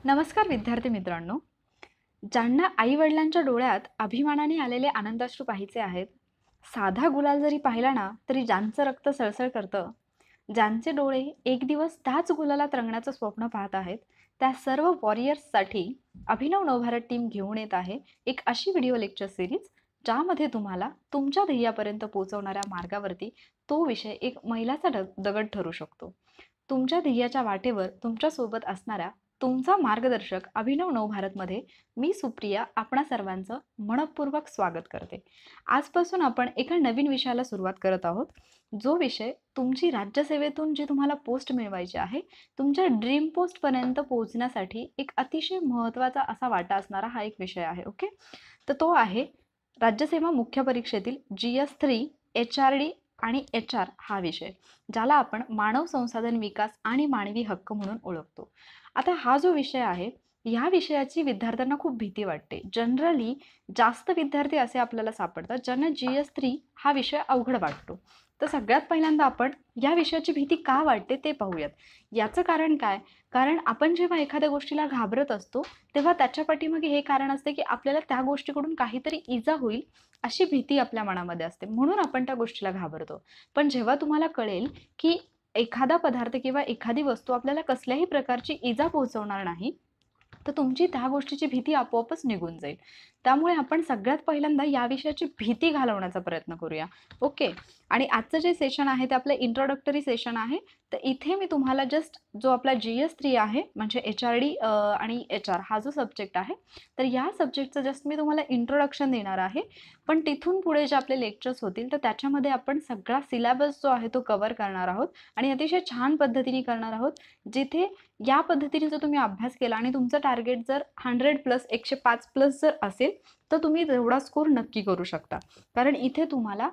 नमस्कार विद्यार्थी मित्रांनो, ज्यांना आई वडिलांच्या डोळ्यात अभिमानाने आलेले आनंदाश्रू पाहायचे आहेत, साधा गुलाल जरी पाहिला ना तरी ज्यांचं रक्त सळसळ करतं, ज्यांचे डोळे एक दिवस त्याच गुलालात रंगण्याचं स्वप्न पाहत आहेत, त्या सर्व वॉरियर्ससाठी अभिनव नवभारत टीम घेऊन येत आहे एक अशी व्हिडिओ लेक्चर सिरीज ज्यामध्ये तुम्हाला तुमच्या ध्येयापर्यंत पोहोचवणाऱ्या मार्गावरती तो विषय एक मैलाचा दगड ठरू शकतो. तुमच्या ध्येयाच्या वाटेवर तुमच्यासोबत असणाऱ्या तुमचा मार्गदर्शक अभिनव नवभारतमध्ये मी सुप्रिया आपणा सर्वांचं मनपूर्वक स्वागत करते. आजपासून आपण एका नवीन विषयाला सुरुवात करत आहोत, जो विषय तुमची राज्यसेवेतून जी तुम्हाला पोस्ट मिळवायची आहे, तुमच्या ड्रीम पोस्टपर्यंत पोहोचण्यासाठी एक अतिशय महत्त्वाचा असा वाटा असणारा हा एक विषय आहे. ओके, तर तो आहे राज्यसेवा मुख्य परीक्षेतील GS3 HRD आणि HR हा विषय, ज्याला आपण मानव संसाधन विकास आणि मानवी हक्क म्हणून ओळखतो. आता हा जो विषय आहे, ह्या विषयाची विद्यार्थ्यांना खूप भीती वाटते. जनरली जास्त विद्यार्थी असे आपल्याला सापडतात ज्यांना GS3 हा विषय अवघड वाटतो. तर सगळ्यात पहिल्यांदा आपण या विषयाची भीती का वाटते ते पाहूयात. याचं कारण काय? कारण आपण जेव्हा एखाद्या गोष्टीला घाबरत असतो तेव्हा त्याच्या पाठीमागे हे कारण असते की आपल्याला त्या गोष्टीकडून काहीतरी इजा होईल अशी भीती आपल्या मनामध्ये असते, म्हणून आपण त्या गोष्टीला घाबरतो. पण जेव्हा तुम्हाला कळेल की एखादा पदार्थ किंवा एखादी वस्तू आपल्याला कसल्याही प्रकारची इजा पोहोचवणार नाही, तर तुमची त्या गोष्टीची भीती आपोआपच निघून जाईल. त्यामुळे आपण सगळ्यात पहिल्यांदा या विषयाची भीती घालवण्याचा प्रयत्न करूया. ओके, आणि आजचं जे सेशन आहे ते आपलं इंट्रोडक्टरी सेशन आहे. तर इथे मी तुम्हाला जस्ट जो आपला GS3 आहे म्हणजे HRD आणि HR हा जो सब्जेक्ट आहे, तर या सब्जेक्टचं जस्ट मी तुम्हाला इंट्रोडक्शन देणार आहे. पण तिथून पुढे जे आपले लेक्चर्स होतील तर त्याच्यामध्ये आपण सगळा सिलेबस जो आहे तो कव्हर करणार आहोत आणि अतिशय छान पद्धतीने करणार आहोत, जिथे या पद्धतीने जर तुम्ही अभ्यास केला आणि तुमचं टार्गेट जर 100+ 105+ जर असेल तर तुम्ही तेवढा स्कोर नक्की करू शकता. कारण इथे तुम्हाला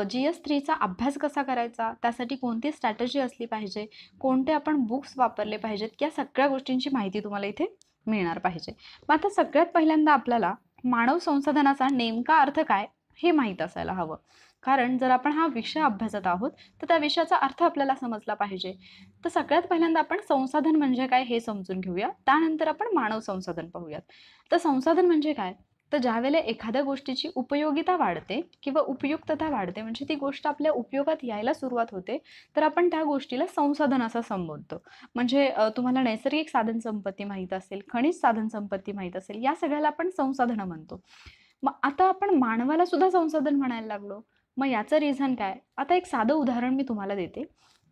GS3चा अभ्यास कसा करायचा, त्यासाठी कोणती स्ट्रॅटेजी असली पाहिजे, कोणते आपण बुक्स वापरले पाहिजेत, या सगळ्या गोष्टींची माहिती तुम्हाला इथे मिळणार पाहिजे. मग आता सगळ्यात पहिल्यांदा आपल्याला मानव संसाधनाचा नेमका अर्थ काय हे माहीत असायला हवं. कारण जर आपण हा विषय अभ्यासत आहोत तर त्या विषयाचा अर्थ आपल्याला समजला पाहिजे. तर सगळ्यात पहिल्यांदा आपण संसाधन म्हणजे काय हे समजून घेऊया, त्यानंतर आपण मानव संसाधन पाहूयात. तर संसाधन म्हणजे काय? तर ज्यावेळेला एखाद्या गोष्टीची उपयोगिता वाढते किंवा उपयुक्तता वाढते, म्हणजे ती गोष्ट आपल्या उपयोगात यायला सुरुवात होते, तर आपण त्या गोष्टीला संसाधन असं संबोधतो. म्हणजे तुम्हाला नैसर्गिक साधन संपत्ती माहीत असेल, खनिज साधन संपत्ती माहीत असेल, या सगळ्याला आपण संसाधनं म्हणतो. मग आता आपण मानवाला सुद्धा संसाधन म्हणायला लागलो. मग याचं रिझन काय? आता एक साधं उदाहरण मी तुम्हाला देते,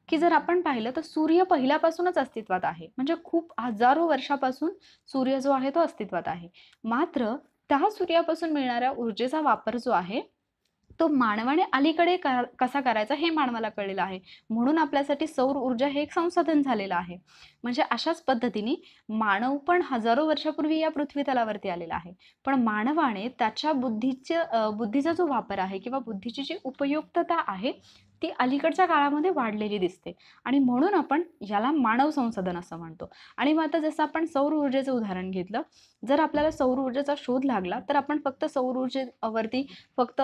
की जर आपण पाहिलं तर सूर्य पहिल्यापासूनच अस्तित्वात आहे. म्हणजे खूप हजारो वर्षापासून सूर्य जो आहे तो अस्तित्वात आहे. मात्र त्या सूर्यापासून मिळणाऱ्या ऊर्जेचा वापर जो आहे तो मानवाने अलीकडे कसा करायचा हे मानवाला कळलेलं आहे. म्हणून आपल्यासाठी सौर ऊर्जा हे एक संसाधन झालेलं आहे. म्हणजे अशाच पद्धतीने मानव पण हजारो वर्षापूर्वी या पृथ्वी तलावरती आलेला आहे. पण मानवाने त्याच्या बुद्धीचा जो वापर आहे किंवा बुद्धीची जी उपयुक्तता आहे ती अलीकडच्या काळामध्ये वाढलेली दिसते आणि म्हणून आपण याला मानव संसाधन असं म्हणतो. आणि मग आता जसं आपण सौर ऊर्जेचं उदाहरण घेतलं, जर आपल्याला सौर ऊर्जेचा शोध लागला तर आपण फक्त सौर ऊर्जेवरती फक्त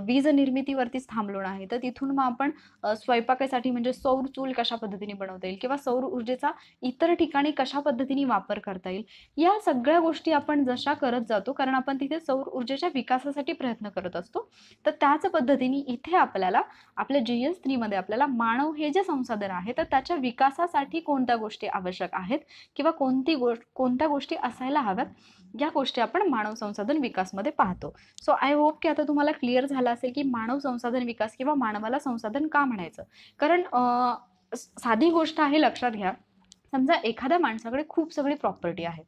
वीज निर्मितीवरतीच थांबलो नाही, तर तिथून मग आपण स्वयंपाकासाठी म्हणजे सौर चूल कशा पद्धतीने बनवता येईल किंवा सौर ऊर्जेचा इतर ठिकाणी कशा पद्धतीने वापर करता येईल, या सगळ्या गोष्टी आपण जशा करत जातो, कारण आपण तिथे सौर ऊर्जेच्या विकासासाठी प्रयत्न करत असतो. तर त्याच पद्धतीने इथे आपल्याला आपल्या GS3 मध्ये आपल्याला मानव हे जे संसाधन आहे तर त्याच्या विकासासाठी कोणत्या गोष्टी आवश्यक आहेत किंवा कोणत्या गोष्टी असायला हव्यात, या गोष्टी आपण मानव संसाधन विकासमध्ये पाहतो. सो आय होप की आता तुम्हाला क्लिअर झालं असेल की मानव संसाधन विकास किंवा मानवाला संसाधन का म्हणायचं. कारण साधी गोष्ट आहे, लक्षात घ्या. समजा एखाद्या माणसाकडे खूप सगळी प्रॉपर्टी आहे,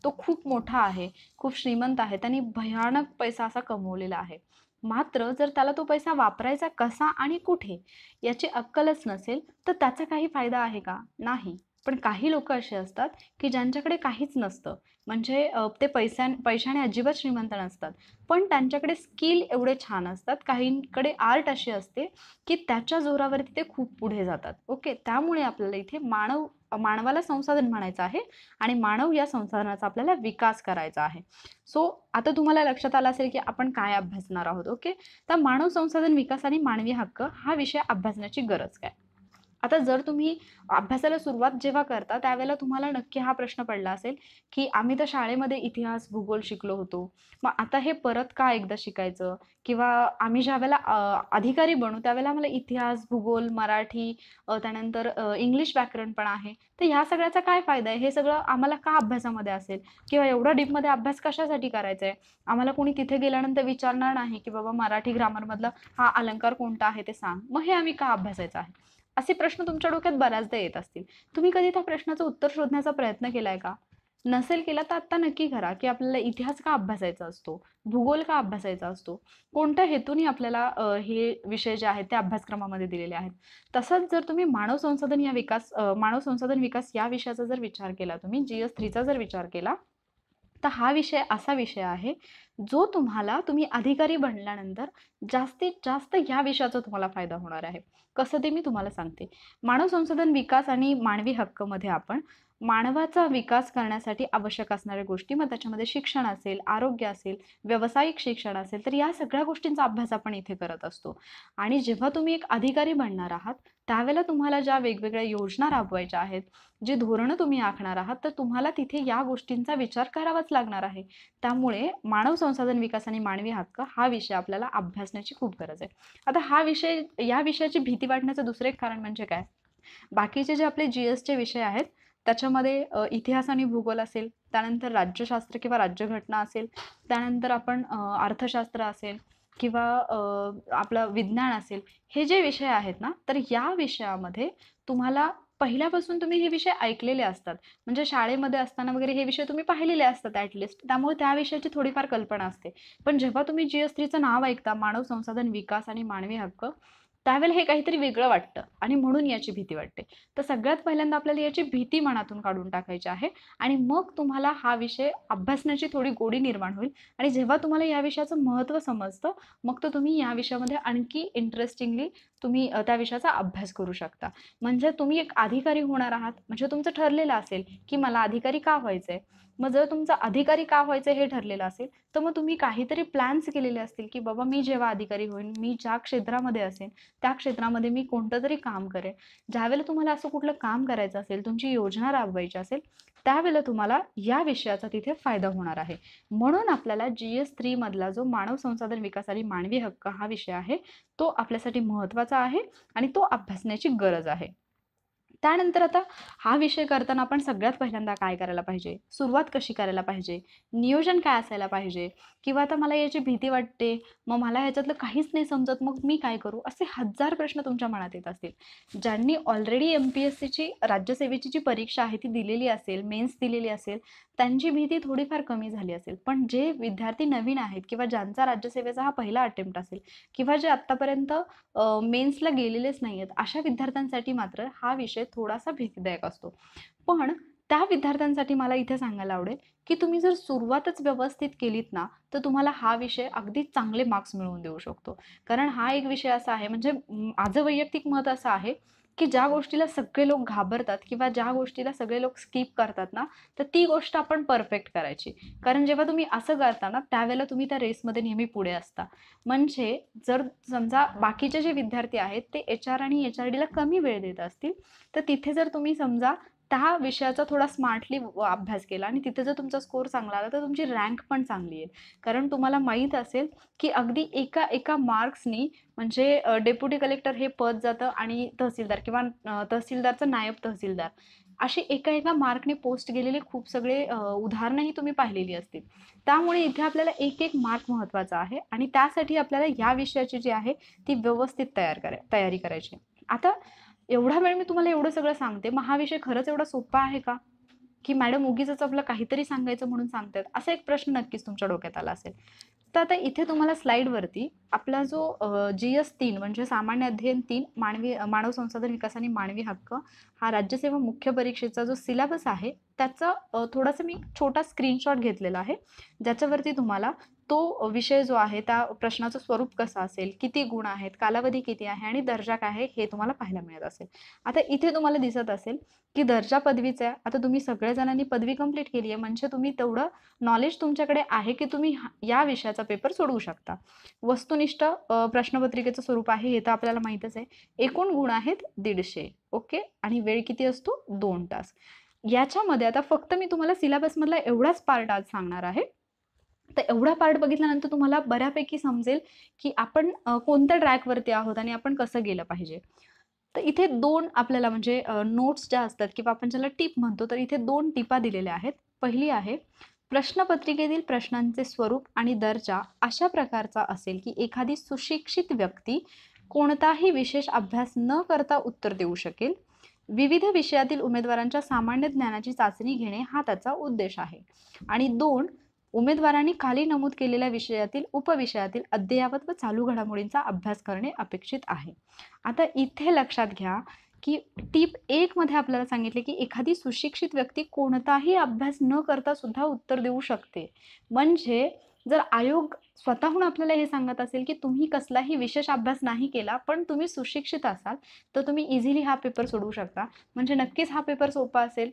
तो खूप मोठा आहे, खूप श्रीमंत आहे, त्यांनी भयानक पैसा असा कमवलेला आहे. मात्र जर त्याला तो पैसा वापरायचा कसा आणि कुठे याची अक्कलच नसेल तर त्याचा काही फायदा आहे का? नाही. पण काही लोक असे असतात की ज्यांच्याकडे काहीच नसतं, म्हणजे ते पैशाने अजिबात श्रीमंत नसतात, पण त्यांच्याकडे स्किल एवढे छान असतात, काहींकडे आर्ट अशी असते की त्याच्या जोरावरती ते खूप पुढे जातात. ओके, त्यामुळे आपल्याला इथे मानवाला संसाधन म्हणायचं आहे आणि मानव या संसाधनाचा आपल्याला विकास करायचा आहे. सो आता तुम्हाला लक्षात आलं असेल की आपण काय अभ्यासणार आहोत. ओके, तर मानव संसाधन विकास आणि मानवी हक्क हा विषय अभ्यासण्याची गरज काय. आता जर तुम्ही अभ्यासाला सुरुवात जेव्हा करता, त्यावेळेला तुम्हाला नक्की हा प्रश्न पडला असेल, की आम्ही तर शाळेमध्ये इतिहास, भूगोल शिकलो होतो. मग आता हे परत का एकदा शिकायचं? किंवा आम्ही ज्यावेळेला अधिकारी बनू, त्यावेळेला आम्हाला इतिहास, भूगोल, मराठी त्यानंतर इंग्लिश व्याकरण पण आहे. तर ह्या सगळ्याचा काय फायदा आहे? हे सगळं आम्हाला का अभ्यासामध्ये असेल? किंवा एवढा डीपमध्ये अभ्यास कशासाठी करायचा आहे? आम्हाला कोणी तिथे गेल्यानंतर विचारणार नाही, की बाबा मराठी ग्रामरमधला हा अलंकार कोणता आहे ते सांग. मग हे आम्ही का अभ्यासायचं आहे? असे प्रश्न तुमच्या डोक्यात बऱ्याचदा येत असतील. तुम्ही कधी त्या प्रश्नाचं उत्तर शोधण्याचा प्रयत्न केलाय का? नसेल केला तर आत्ता नक्की करा, की आपल्याला इतिहास का अभ्यासायचा असतो? भूगोल का अभ्यासायचा असतो? कोणत्या हेतूने आपल्याला हे विषय जे आहेत ते अभ्यासक्रमामध्ये दिलेले आहेत? तसंच जर तुम्ही मानव संसाधन विकास या विषयाचा जर विचार केला, तुम्ही GS3चा जर विचार केला, तर हा विषय असा विषय आहे, जो तुम्ही अधिकारी बनल्यानंतर जास्तीत जास्त ह्या विषयाचा तुम्हाला फायदा होणार आहे. कसं ते मी तुम्हाला सांगते. मानव संसाधन विकास आणि मानवी हक्कमध्ये आपण मानवाचा विकास करण्यासाठी आवश्यक असणाऱ्या गोष्टी, मग त्याच्यामध्ये शिक्षण असेल, आरोग्य असेल, व्यावसायिक शिक्षण असेल, तर या सगळ्या गोष्टींचा अभ्यास आपण इथे करत असतो. आणि जेव्हा तुम्ही एक अधिकारी बनणार आहात, त्यावेळेला तुम्हाला ज्या वेगवेगळ्या योजना राबवायच्या आहेत, जी धोरणं तुम्ही आखणार आहात, तर तुम्हाला तिथे या गोष्टींचा विचार करावाच लागणार आहे. त्यामुळे मानव संसाधन विकास आणि मानवी हक्क हा विषय आपल्याला अभ्यासण्याची खूप गरज आहे. आता या विषयाची भीती वाटण्याचं दुसरं एक कारण म्हणजे काय? बाकीचे जे आपले GSचे विषय आहेत, त्याच्यामध्ये इतिहास आणि भूगोल असेल, त्यानंतर राज्यशास्त्र किंवा राज्यघटना असेल, त्यानंतर आपण अर्थशास्त्र असेल किंवा आपलं विज्ञान असेल, हे जे विषय आहेत ना, तर या विषयामध्ये तुम्हाला पहिल्यापासून तुम्ही हे विषय ऐकलेले असतात. म्हणजे शाळेमध्ये असताना वगैरे हे विषय तुम्ही पाहिलेले असतात त्यामुळे त्या विषयाची थोडीफार कल्पना असते. पण जेव्हा तुम्ही GS3चं नाव ऐकता, मानव संसाधन विकास आणि मानवी हक्क, त्यावेळेला हे काहीतरी वेगळं वाटतं आणि म्हणून याची भीती वाटते. तर सगळ्यात पहिल्यांदा आपल्याला याची भीती मनातून काढून टाकायची आहे आणि मग तुम्हाला हा विषय अभ्यासण्याची थोडी गोडी निर्माण होईल आणि जेव्हा तुम्हाला या विषयाचं महत्त्व समजतं, मग तर तुम्ही या विषयामध्ये आणखी इंटरेस्टिंगली तुम्ही त्या विषयाचा अभ्यास करू शकता. म्हणजे तुम्ही एक अधिकारी होणार आहात, म्हणजे तुमचं ठरलेलं असेल, की मला अधिकारी का व्हायचंय? मग जर तुमचं अधिकारी का व्हायचं हे ठरलेलं असेल, तर मग तुम्ही काहीतरी प्लॅन्स केलेले असतील, की बाबा मी जेव्हा अधिकारी होईन, मी ज्या क्षेत्रामध्ये असेन, त्या क्षेत्रामध्ये मी कोणतं तरी काम करेन. ज्यावेळेला तुम्हाला असं कुठलं काम करायचं असेल, तुमची योजना राबवायची असेल, त्यावेळेला तुम्हाला या विषयाचा तिथे फायदा होणार आहे. म्हणून आपल्याला GS3 मधला जो मानव संसाधन विकास आणि मानवी हक्क हा विषय आहे, तो आपल्यासाठी महत्त्वाचा आहे आणि तो अभ्यासण्याची गरज आहे. त्यानंतर आता हा विषय करताना आपण सगळ्यात पहिल्यांदा काय करायला पाहिजे? सुरुवात कशी करायला पाहिजे? नियोजन काय असायला पाहिजे? किंवा आता मला याची भीती वाटते, मग मला ह्याच्यातलं काहीच नाही समजत, मग मी काय करू? असे हजार प्रश्न तुमच्या मनात येत असतील. ज्यांनी ऑलरेडी MPSCची राज्यसेवेची जी परीक्षा आहे ती दिलेली असेल, मेन्स दिलेली असेल, त्यांची भीती थोडीफार कमी झाली असेल. पण जे विद्यार्थी नवीन आहेत किंवा ज्यांचा राज्यसेवेचा हा पहिला अटेम्प्ट असेल किंवा जे आत्तापर्यंत मेन्सला गेलेलेच नाहीयेत, अशा विद्यार्थ्यांसाठी मात्र हा विषय थोडासा भीतीदायक असतो. पण त्या विद्यार्थ्यांसाठी मला इथे सांगायला आवडेल, की तुम्ही जर सुरुवातच व्यवस्थित केलीत ना, तर तुम्हाला हा विषय अगदी चांगले मार्क्स मिळवून देऊ शकतो. कारण हा एक विषय असा आहे म्हणजे माझं वैयक्तिक मत असं आहे, की ज्या गोष्टीला सगळे लोक घाबरतात किंवा ज्या गोष्टीला सगळे लोक स्किप करतात ना, तर ती गोष्ट आपण परफेक्ट करायची. कारण जेव्हा तुम्ही असं करता ना, त्यावेळेला तुम्ही त्या रेसमध्ये नेहमी पुढे असता. म्हणजे जर समजा बाकीचे जे विद्यार्थी आहेत ते HR आणि HRDला कमी वेळ देत असतील, तर तिथे जर तुम्ही समजा त्या विषयाचा थोडा स्मार्टली अभ्यास केला आणि तिथे जर तुमचा स्कोर चांगला आला, तर तुमची रँक पण चांगली येईल. कारण तुम्हाला माहीत असेल, की अगदी एका एका मार्क्सनी म्हणजे डेप्युटी कलेक्टर हे पद जातं आणि तहसीलदार किंवा तहसीलदारचं नायब तहसीलदार अशी एका एका मार्कने पोस्ट गेलेले खूप सगळे उदाहरणंही तुम्ही पाहिलेली असतील. त्यामुळे इथे आपल्याला एक एक मार्क महत्त्वाचा आहे आणि त्यासाठी आपल्याला या विषयाची जी आहे ती व्यवस्थित तयारी करायची आहे. आता एवढा वेळ मी तुम्हाला एवढं सगळं सांगते, मग हा विषय खरंच एवढा सोपा आहे का? की मॅडम उगीचच आपलं काहीतरी सांगायचं म्हणून सांगतायत, असा एक प्रश्न नक्कीच तुमच्या डोक्यात आला असेल. तर आता इथे तुम्हाला स्लाईडवरती आपला जो GS3 म्हणजे सामान्य अध्ययन 3 मानव संसाधन विकास आणि मानवी हक्क हा राज्यसेवा मुख्य परीक्षेचा जो सिलेबस आहे त्याचा थोडासा मी छोटा स्क्रीनशॉट घेतलेला आहे, ज्याच्यावरती तुम्हाला तो विषय जो आहे त्या प्रश्नाचं स्वरूप कसं असेल, किती गुण आहेत, कालावधी किती आहे आणि दर्जा काय आहे हे तुम्हाला पाहायला मिळत असेल. आता इथे तुम्हाला दिसत असेल की दर्जा पदवीचा, आता तुम्ही सगळ्या पदवी कंप्लीट केली आहे, म्हणजे तुम्ही तेवढं नॉलेज तुमच्याकडे आहे की तुम्ही या विषयाचा पेपर सोडवू शकता. वस्तुनिष्ठ प्रश्नपत्रिकेचं स्वरूप आहे हे तर आपल्याला माहीतच आहे. एकूण गुण आहेत 150. ओके. आणि वेळ किती असतो? 2 तास. याच्यामध्ये आता फक्त मी तुम्हाला सिलेबसमधला एवढाच पार्ट आज सांगणार आहे. तर एवढा पार्ट बघितल्यानंतर तुम्हाला बऱ्यापैकी समजेल की आपण कोणत्या ट्रॅकवरती आहोत आणि आपण कसं गेलं पाहिजे. तर इथे 2 आपल्याला म्हणजे नोट्स ज्या असतात किंवा आपण ज्याला टिप म्हणतो, तर इथे 2 टिपा दिलेल्या आहेत. पहिली आहे, प्रश्नपत्रिकेतील प्रश्नांचे स्वरूप आणि दर्जा अशा प्रकारचा असेल की एखादी सुशिक्षित व्यक्ती कोणताही विशेष अभ्यास न करता उत्तर देऊ शकेल. विविध विषयातील उमेदवारांच्या सामान्य ज्ञानाची चाचणी घेणे हा त्याचा उद्देश आहे. आणि 2, उमेदवारांनी खाली नमूद केलेल्या विषयातील उपविषयातील अद्ययावत व चालू घडामोडींचा अभ्यास करणे अपेक्षित आहे. आता इथे लक्षात घ्या की टिप 1 मध्ये आपल्याला सांगितले की एखादी सुशिक्षित व्यक्ती कोणताही अभ्यास न करता सुद्धा उत्तर देऊ शकते. म्हणजे जर आयोग स्वतःहून आपल्याला हे सांगत असेल की तुम्ही कसलाही विशेष अभ्यास नाही केला, पण तुम्ही सुशिक्षित असाल, तर तुम्ही इझिली हा पेपर सोडवू शकता. म्हणजे नक्कीच हा पेपर सोपा असेल.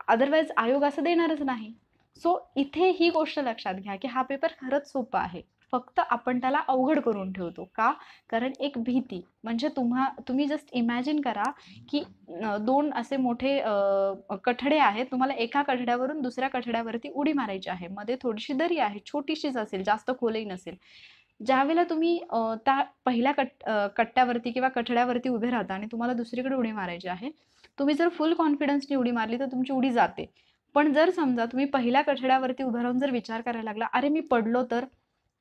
अदरवाईज आयोग असं देणारच नाही. सो इथे ही गोष्ट लक्षात घ्या की हा पेपर खरंच सोपा आहे. फक्त आपण त्याला अवघड करून ठेवतो. का? कारण एक भीती, म्हणजे तुम्ही जस्ट इमॅजिन करा की 2 असे मोठे कठडे आहेत. तुम्हाला एका कठड्यावरून दुसऱ्या कठड्यावरती उडी मारायची आहे. मध्ये थोडीशी दरी आहे, छोटीशीच असेल, जास्त खोलही नसेल. ज्यावेळेला तुम्ही त्या पहिल्या कट्ट्यावरती किंवा कठड्यावरती उभे राहता आणि तुम्हाला दुसरीकडे उडी मारायची आहे, तुम्ही जर फुल कॉन्फिडन्सने उडी मारली तर तुमची उडी जाते. पण जर समजा तुम्ही पहिल्या कठड्यावरती उभं राहून जर विचार करायला लागला, अरे मी पडलो तर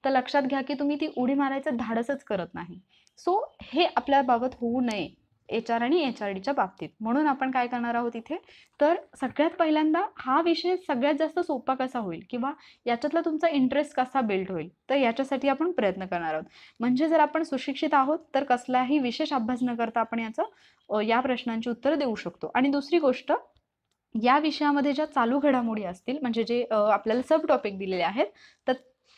लक्षात घ्या की तुम्ही ती उडी मारायचं धाडसच करत नाही. सो हे आपल्या बाबत होऊ नये HR आणि HRDच्या बाबतीत. म्हणून आपण काय करणार आहोत इथे, तर सगळ्यात पहिल्यांदा हा विषय सगळ्यात जास्त सोपा कसा होईल किंवा याच्यातला तुमचा इंटरेस्ट कसा बिल्ड होईल, तर याच्यासाठी आपण प्रयत्न करणार आहोत. म्हणजे जर आपण सुशिक्षित आहोत तर कसलाही विशेष अभ्यास न करता आपण या प्रश्नांची उत्तरं देऊ शकतो. आणि दुसरी गोष्ट, या विषयामध्ये ज्या चालू घडामोडी असतील, म्हणजे जे आपल्याला सब टॉपिक दिलेले आहेत, तर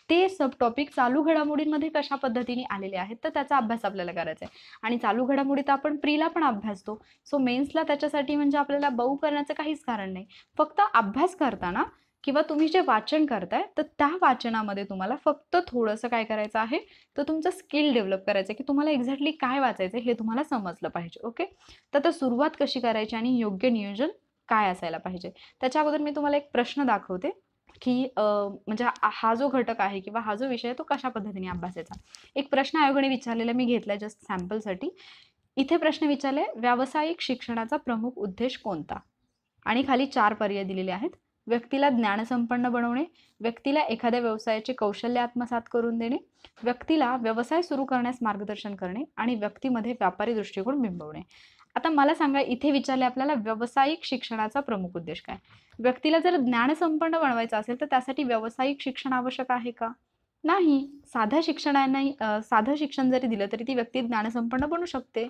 ते सब टॉपिक चालू घडामोडींमध्ये कशा पद्धतीने आलेले आहेत, तर त्याचा अभ्यास आपल्याला करायचा आहे. आणि चालू घडामोडी तर आपण प्रीला पण अभ्यासतो. सो मेन्सला त्याच्यासाठी म्हणजे आपल्याला बाऊ करण्याचं काहीच कारण नाही. फक्त अभ्यास करताना किंवा तुम्ही जे वाचन करताय, तर त्या वाचनामध्ये तुम्हाला फक्त थोडंसं काय करायचं आहे, तर तुमचं स्किल डेव्हलप करायचं आहे की तुम्हाला एक्झॅक्टली काय वाचायचं हे तुम्हाला समजलं पाहिजे. ओके. तर सुरुवात कशी करायची आणि योग्य नियोजन काय असायला पाहिजे. त्याच्या अगोदर मी तुम्हाला एक प्रश्न दाखवते की म्हणजे हा जो घटक आहे किंवा हा जो विषय आहे तो कशा पद्धतीने अभ्यासायचा. एक प्रश्न आयोगाने विचारलेला मी घेतलाय जस्ट सॅम्पलसाठी. इथे प्रश्न विचारले, व्यावसायिक शिक्षणाचा प्रमुख उद्देश कोणता? आणि खाली 4 पर्याय दिलेले आहेत. व्यक्तीला ज्ञानसंपन्न बनवणे, व्यक्तीला एखाद्या व्यवसायाचे कौशल्य आत्मसात करून देणे, व्यक्तीला व्यवसाय सुरू करण्यास मार्गदर्शन करणे आणि व्यक्तीमध्ये व्यापारी दृष्टिकोन बिंबवणे. आता मला सांगा, इथे विचारले आपल्याला व्यावसायिक शिक्षणाचा प्रमुख उद्देश काय? व्यक्तीला जर ज्ञानसंपन्न बनवायचं असेल तर त्यासाठी व्यावसायिक शिक्षण आवश्यक आहे का? नाही. साधं शिक्षण जरी दिलं तरी ती व्यक्ती ज्ञानसंपन्न बनू शकते.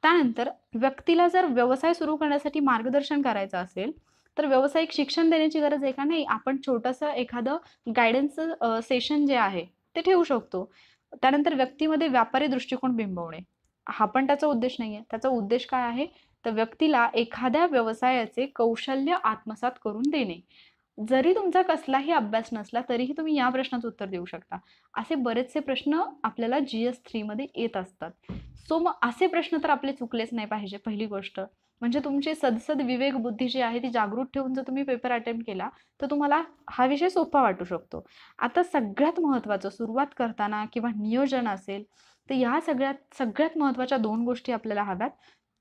त्यानंतर व्यक्तीला जर व्यवसाय सुरू करण्यासाठी मार्गदर्शन करायचं असेल तर व्यावसायिक शिक्षण देण्याची गरज आहे का? नाही. आपण छोटंसं एखादं गायडन्सचं सेशन जे आहे ते ठेवू शकतो. त्यानंतर व्यक्तीमध्ये व्यापारी दृष्टिकोन बिंबवणे, हा पण त्याचा उद्देश नाहीये. त्याचा उद्देश काय आहे, तर व्यक्तीला एखाद्या व्यवसायाचे कौशल्य आत्मसात करून देणे. जरी तुमचा कसलाही अभ्यास नसला तरीही तुम्ही या प्रश्नाचं उत्तर देऊ शकता. असे बरेचसे प्रश्न आपल्याला GS3 मध्ये येत असतात. सो मग असे प्रश्न तर आपले चुकलेच नाही पाहिजे. पहिली गोष्ट म्हणजे तुमची सदसद विवेक बुद्धी जी आहे ती जागृत ठेवून जर तुम्ही पेपर अटेम्प्ट केला तर तुम्हाला हा विषय सोपा वाटू शकतो. आता सगळ्यात महत्त्वाचं सुरुवात करताना किंवा नियोजन असेल तर या सगळ्यात महत्त्वाच्या 2 गोष्टी आपल्याला हव्यात.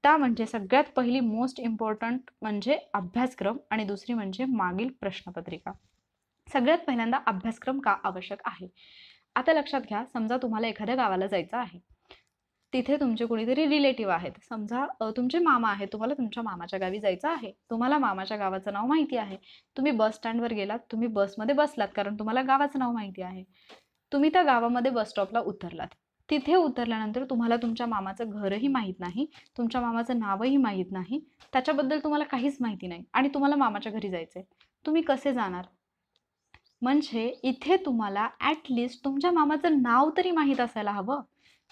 त्या म्हणजे सगळ्यात पहिली मोस्ट इम्पॉर्टंट म्हणजे अभ्यासक्रम आणि दुसरी म्हणजे मागील प्रश्नपत्रिका. सगळ्यात पहिल्यांदा अभ्यासक्रम का आवश्यक आहे. आता लक्षात घ्या, समजा तुम्हाला एखाद्या गावाला जायचं आहे. तिथे तुमचे कोणीतरी रिलेटिव्ह आहेत. समजा तुमचे मामा आहेत. तुम्हाला तुमच्या मामाच्या गावी जायचं आहे. तुम्हाला मामाच्या गावाचं नाव माहिती आहे. तुम्ही बस स्टँडवर गेलात. तुम्ही बसमध्ये बसलात कारण तुम्हाला गावाचं नाव माहिती आहे. तुम्ही त्या गावामध्ये बस स्टॉपला उतरलात. तिथे उतरल्यानंतर तुम्हाला तुमच्या मामाचं घरही माहीत नाही, तुमच्या मामाचं नावही माहीत नाही, त्याच्याबद्दल तुम्हाला काहीच माहिती नाही आणि तुम्हाला मामाच्या घरी जायचं आहे. तुम्ही कसे जाणार? म्हणजे इथे तुम्हाला ॲटलीस्ट तुमच्या मामाचं नाव तरी माहीत असायला हवं.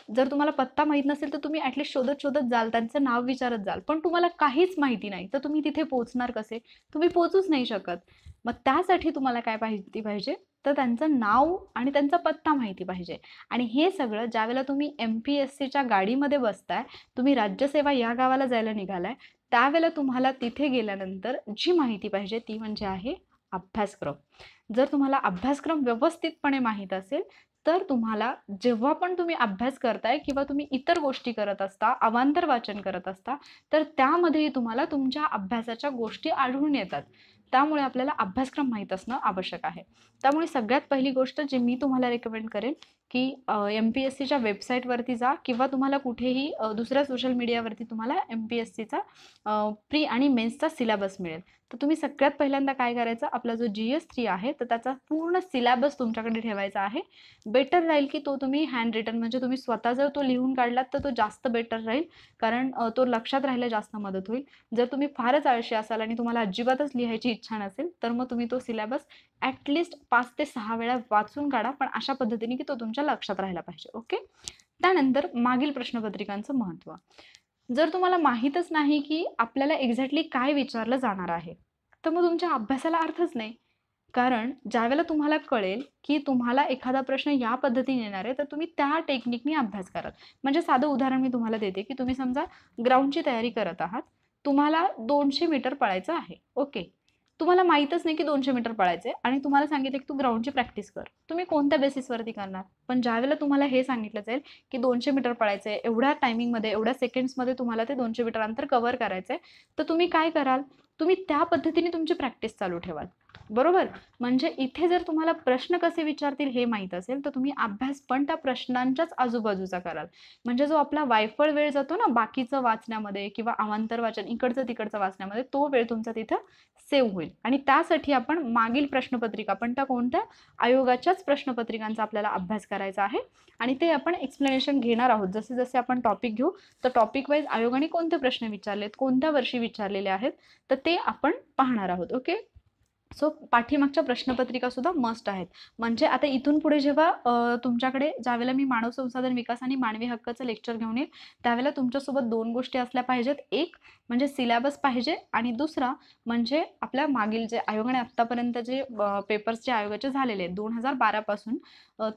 जर तुम्हाला पत्ता माहीत नसेल तर तुम्ही ॲटलीस्ट शोधत शोधत जाल, त्यांचं नाव विचारत जाल. पण तुम्हाला काहीच माहिती नाही, तर तुम्ही तिथे पोहोचणार कसे? तुम्ही पोहोचूच नाही शकत. मग त्यासाठी तुम्हाला काय माहिती पाहिजे? तर त्यांचं नाव आणि त्यांचा पत्ता माहिती पाहिजे. आणि हे सगळं ज्यावेळेला तुम्ही MPSCच्या गाडीमध्ये बसताय, तुम्ही राज्यसेवा या गावाला जायला निघालाय, त्यावेळेला तुम्हाला तिथे गेल्यानंतर जी माहिती पाहिजे ती म्हणजे आहे अभ्यासक्रम. जर तुम्हाला अभ्यासक्रम व्यवस्थितपणे माहीत असेल, तर तुम्हाला जेव्हा पण तुम्ही अभ्यास करताय किंवा तुम्ही इतर गोष्टी करत असता, अवांतर वाचन करत असता, तर त्यामध्येही तुम्हाला तुमच्या अभ्यासाच्या गोष्टी आढळून येतात. त्यामुळे आपल्याला अभ्यासक्रम माहीत असणं आवश्यक आहे. त्यामुळे सगळ्यात पहिली गोष्ट जी मी तुम्हाला रेकमेंड करेन, की MPSCच्या वेबसाईटवरती जा किंवा तुम्हाला कुठेही दुसऱ्या सोशल मीडियावरती तुम्हाला MPSCचा प्री आणि मेन्सचा सिलेबस मिळेल. तर तुम्ही सगळ्यात पहिल्यांदा काय करायचं, आपला जो GS3 आहे तर त्याचा पूर्ण सिलेबस तुमच्याकडे ठेवायचा आहे. बेटर राहील की तो तुम्ही हँड रिटन म्हणजे तुम्ही स्वतः जर तो लिहून काढलात तर तो जास्त बेटर राहील, कारण तो लक्षात राहायला जास्त मदत होईल. जर तुम्ही फारच आळशी असाल आणि तुम्हाला अजिबातच लिहायची इच्छा नसेल, तर मग तुम्ही तो सिलेबस ॲटलीस्ट 5 ते 6 वेळा वाचून काढा, पण अशा पद्धतीने की तो तुमच्या लक्षात राहायला पाहिजे. ओके. त्यानंतर मागील प्रश्नपत्रिकांचं महत्त्व. जर तुम्हाला माहीतच नाही की आपल्याला एक्झॅक्टली काय विचारलं जाणार आहे, तर मग तुमच्या अभ्यासाला अर्थच नाही. कारण ज्यावेळेला तुम्हाला कळेल की तुम्हाला एखादा प्रश्न या पद्धतीने येणार आहे, तर तुम्ही त्या टेक्निकने अभ्यास कराल. म्हणजे साधं उदाहरण मी तुम्हाला देते, की तुम्ही समजा ग्राउंडची तयारी करत आहात. तुम्हाला 200 मीटर पळायचं आहे. ओके. तुम्हाला माहीतच नाही की 200 मीटर पळायचं आहे आणि तुम्हाला सांगितलं की तू ग्राउंडची प्रॅक्टिस कर. तुम्ही कोणत्या बेसिसवरती करणार? पण ज्यावेळेला तुम्हाला हे सांगितलं जाईल की 200 मीटर पळायचं आहे, एवढ्या टायमिंगमध्ये, एवढ्या सेकंड्समध्ये तुम्हाला ते 200 मीटर अंतर कव्हर करायचं आहे, तर तुम्ही काय कराल? तुम्ही त्या पद्धतीने तुमची प्रॅक्टिस चालू ठेवाल. बरोबर? म्हणजे इथे जर तुम्हाला प्रश्न कसे विचारतील हे माहीत असेल, तर तुम्ही अभ्यास पण त्या प्रश्नांच्याच आजूबाजूचा कराल. म्हणजे जो आपला वायफळ वेळ जातो ना बाकीचं वाचण्यामध्ये किंवा अवांतर वाचन इकडचं तिकडचं वाचण्यामध्ये, तो वेळ तुमचा तिथं सेव्ह होईल. आणि त्यासाठी आपण मागील प्रश्नपत्रिका पण त्या कोणत्या आयोगाच्याच प्रश्नपत्रिकांचा आपल्याला अभ्यास करायचा आहे आणि ते आपण एक्सप्लेनेशन घेणार आहोत. जसे जसे आपण टॉपिक घेऊ, तर टॉपिक वाईज आयोगाने कोणते प्रश्न विचारलेत, कोणत्या वर्षी विचारलेले आहेत, तर ते आपण पाहणार आहोत. ओके. सो पाठीमागच्या प्रश्नपत्रिका सुद्धा मस्ट आहेत. म्हणजे आता इथून पुढे जेव्हा तुमच्याकडे ज्यावेळेला मी मानव संसाधन विकास आणि मानवी हक्काचं लेक्चर घेऊन येईल, त्यावेळेला तुमच्यासोबत 2 गोष्टी असल्या पाहिजेत. एक म्हणजे सिलेबस पाहिजे आणि दुसरा म्हणजे आपल्या मागील जे आयोगाने आत्तापर्यंत जे पेपर्स जे आयोगाचे झालेले आहेत 2012 पासून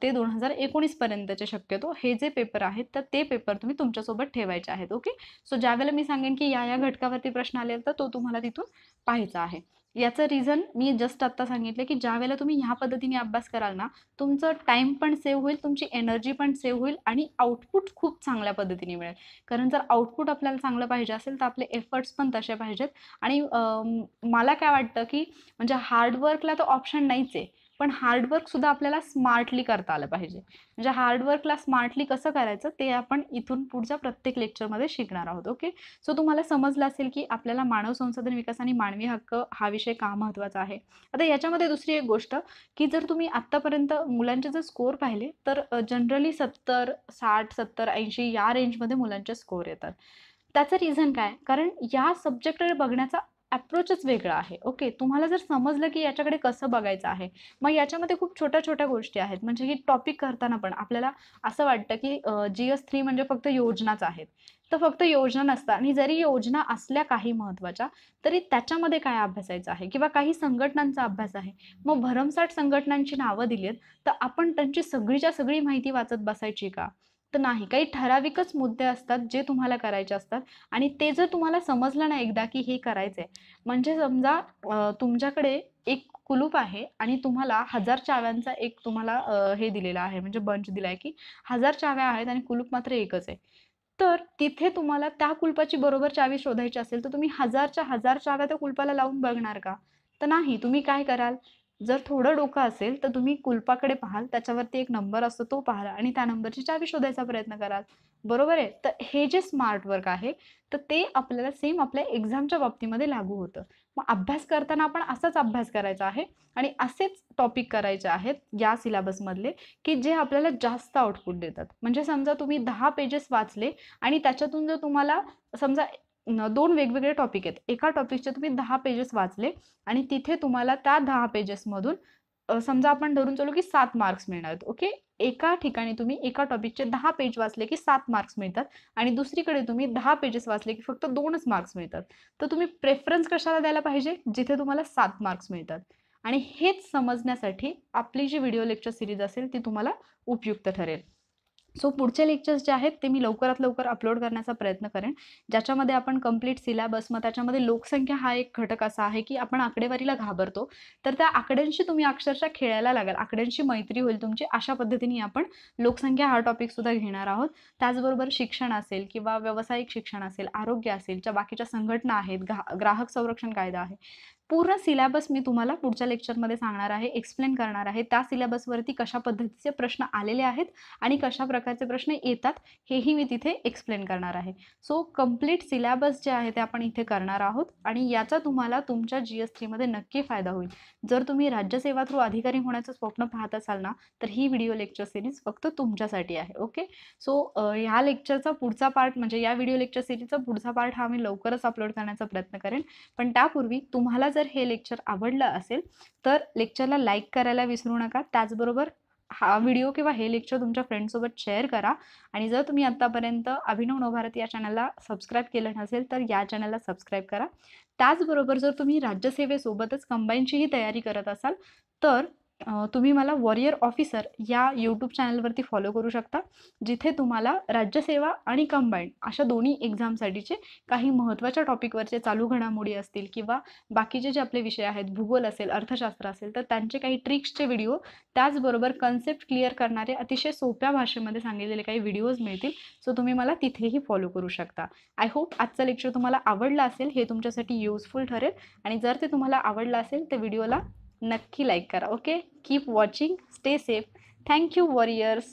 ते 2019 पर्यंतचे शक्यतो हे जे पेपर आहेत, तर ते पेपर तुम्ही तुमच्यासोबत ठेवायचे आहेत. ओके. सो ज्यावेळेला मी सांगेन की या घटकावरती प्रश्न आले, तर तो तुम्हाला तिथून पाहायचा आहे. याचं रिझन मी जस्ट आत्ता सांगितलं, की ज्यावेळेला तुम्ही ह्या पद्धतीने अभ्यास कराल ना, तुमचं टाईम पण सेव्ह होईल, तुमची एनर्जी पण सेव्ह होईल आणि आउटपुट खूप चांगल्या पद्धतीने मिळेल. कारण जर आउटपुट आपल्याला चांगलं पाहिजे असेल, तर आपले एफर्ट्स पण तसे पाहिजेत. आणि मला काय वाटतं, की म्हणजे हार्डवर्कला तर ऑप्शन नाहीच आहे. पण हार्डवर्कसुद्धा आपल्याला स्मार्टली करता आलं पाहिजे. म्हणजे हार्डवर्कला स्मार्टली कसं करायचं ते आपण इथून पुढच्या प्रत्येक लेक्चरमध्ये शिकणार आहोत. ओके. सो तुम्हाला समजलं असेल की आपल्याला मानव संसाधन विकास आणि मानवी हक्क हा विषय का महत्त्वाचा आहे. आता याच्यामध्ये दुसरी एक गोष्ट, की जर तुम्ही आत्तापर्यंत मुलांचे जर स्कोर पाहिले, तर जनरली 70, 60, 70, 80 या रेंजमध्ये मुलांचे स्कोर येतात. त्याचं रिझन काय? कारण या सब्जेक्टकडे बघण्याचा अप्रोचच वेगळा आहे. ओके. तुम्हाला जर समजलं की याच्याकडे कसं बघायचं आहे, मग याच्यामध्ये खूप छोट्या-छोट्या गोष्टी आहेत. म्हणजे की टॉपिक करताना पण आपल्याला असं वाटतं की GS3 म्हणजे फक्त योजनाच आहेत. तर फक्त योजना नसतात आणि जरी योजना असल्या काही महत्त्वाच्या, तरी त्याच्यामध्ये काय अभ्यासायचं आहे किंवा काही संघटनांचा अभ्यास आहे. मग भरमसाठ संघटनांची नावं दिली आहेत, तर आपण त्यांची सगळीच्या सगळी माहिती वाचत बसायची का? तर नाही. काही ठराविकच मुद्दे असतात जे तुम्हाला करायचे असतात आणि ते जर तुम्हाला समजलं ना एकदा की हे करायचंय, म्हणजे समजा तुमच्याकडे एक कुलूप आहे आणि तुम्हाला 1000 चाव्यांचा एक तुम्हाला हे दिलेलं आहे म्हणजे बंच दिलाय की 1000 चाव्या आहेत आणि कुलूप मात्र एकच आहे. तर तिथे तुम्हाला त्या कुलपाची बरोबर चावी शोधायची असेल, तर तुम्ही 1000च्या 1000 चाव्या त्या कुलपाला लावून बघणार का? तर नाही. तुम्ही काय कराल? जर थोडं डोकं असेल तर तुम्ही कुलपाकडे पाहाल, त्याच्यावरती एक नंबर असतो तो पाहाल आणि त्या नंबरची चावी शोधायचा प्रयत्न कराल. बरोबर आहे? तर हे जे स्मार्ट वर्क आहे, तर ते आपल्याला सेम आपल्या एक्झामच्या बाबतीमध्ये लागू होतं. मग अभ्यास करताना आपण असाच अभ्यास करायचा आहे आणि असेच टॉपिक करायचे आहेत या सिलेबसमधले, की जे आपल्याला जास्त आउटपुट देतात. म्हणजे समजा तुम्ही 10 पेजेस वाचले आणि त्याच्यातून जर तुम्हाला समजा 2 वेगवेगळे टॉपिक आहेत. एका टॉपिकचे तुम्ही 10 पेजेस वाचले आणि तिथे तुम्हाला त्या 10 पेजेसमधून समजा आपण धरून चालू की 7 मार्क्स मिळणार आहेत. ओके. एका ठिकाणी तुम्ही एका टॉपिकचे 10 पेज वाचले की 7 मार्क्स मिळतात आणि दुसरीकडे तुम्ही 10 पेजेस वाचले की फक्त 2च मार्क्स मिळतात. तर तुम्ही प्रेफरन्स कशाला द्यायला पाहिजे? जिथे तुम्हाला 7 मार्क्स मिळतात. आणि हेच समजण्यासाठी आपली जी व्हिडिओ लेक्चर सीरीज असेल ती तुम्हाला उपयुक्त ठरेल. सो पुढचे लेक्चर्स जे आहेत ते मी लवकरात लवकर अपलोड करण्याचा प्रयत्न करेन, ज्याच्यामध्ये आपण कंप्लीट सिलेबस, मग त्याच्यामध्ये लोकसंख्या हा एक घटक असा आहे की आपण आकडेवारीला घाबरतो, तर त्या आकड्यांशी तुम्ही अक्षरशः खेळायला लागाल, आकड्यांशी मैत्री होईल तुमची. अशा पद्धतीने आपण लोकसंख्या हा टॉपिक सुद्धा घेणार आहोत. त्याचबरोबर शिक्षण असेल किंवा व्यावसायिक शिक्षण असेल, आरोग्य असेल, ज्या बाकीच्या संघटना आहेत, ग्राहक संरक्षण कायदा आहे, पूर्ण सिलेबस मी तुम्हाला पुढच्या लेक्चरमध्ये सांगणार आहे, एक्सप्लेन करणार आहे. त्या सिलेबसवरती कशा पद्धतीचे प्रश्न आलेले आहेत आणि कशा प्रकारचे प्रश्न येतात हेही मी तिथे एक्सप्लेन करणार आहे. सो कंप्लीट सिलेबस जे आहे ते आपण इथे करणार आहोत आणि याचा तुम्हाला तुमच्या GS3 मध्ये नक्की फायदा होईल. जर तुम्ही राज्यसेवा थ्रू अधिकारी होण्याचं स्वप्न पाहत असाल ना, तर ही व्हिडिओ लेक्चर सिरीज फक्त तुमच्यासाठी आहे. ओके. सो ह्या लेक्चरचा पुढचा पार्ट म्हणजे या व्हिडिओ लेक्चर सिरीजचा पुढचा पार्ट हा मी लवकरच अपलोड करण्याचा प्रयत्न करेन. पण त्यापूर्वी तुम्हाला जर हे लेक्चर आवडलं असेल तर लेक्चरला लाईक करायला विसरू नका. त्याचबरोबर हा व्हिडिओ किंवा हे लेक्चर तुमच्या फ्रेंड्ससोबत शेअर करा आणि जर तुम्ही आत्तापर्यंत अभिनव नवभारत या चॅनलला सबस्क्राईब केलं नसेल तर या चॅनलला सबस्क्राईब करा. त्याचबरोबर जर तुम्ही राज्यसेवेसोबतच कंबाईनचीही तयारी करत असाल तर तुम्ही मला वॉरियर ऑफिसर या यूट्यूब चॅनलवरती फॉलो करू शकता, जिथे तुम्हाला राज्यसेवा आणि कंबाईन अशा दोन्ही एक्झामसाठीचे काही महत्त्वाच्या टॉपिकवरचे चालू घडामोडी असतील किंवा बाकीचे जे आपले विषय आहेत, भूगोल असेल, अर्थशास्त्र असेल, तर त्यांचे काही ट्रिक्सचे व्हिडिओ, त्याचबरोबर कन्सेप्ट क्लिअर करणारे अतिशय सोप्या भाषेमध्ये सांगितलेले काही व्हिडिओज मिळतील. सो तुम्ही मला तिथेही फॉलो करू शकता. आय होप आजचं लेक्चर तुम्हाला आवडलं असेल, हे तुमच्यासाठी युजफुल ठरेल आणि जर ते तुम्हाला आवडलं असेल तर व्हिडिओला नक्की लाईक करा. Okay. Keep watching. Stay safe. Thank you warriors.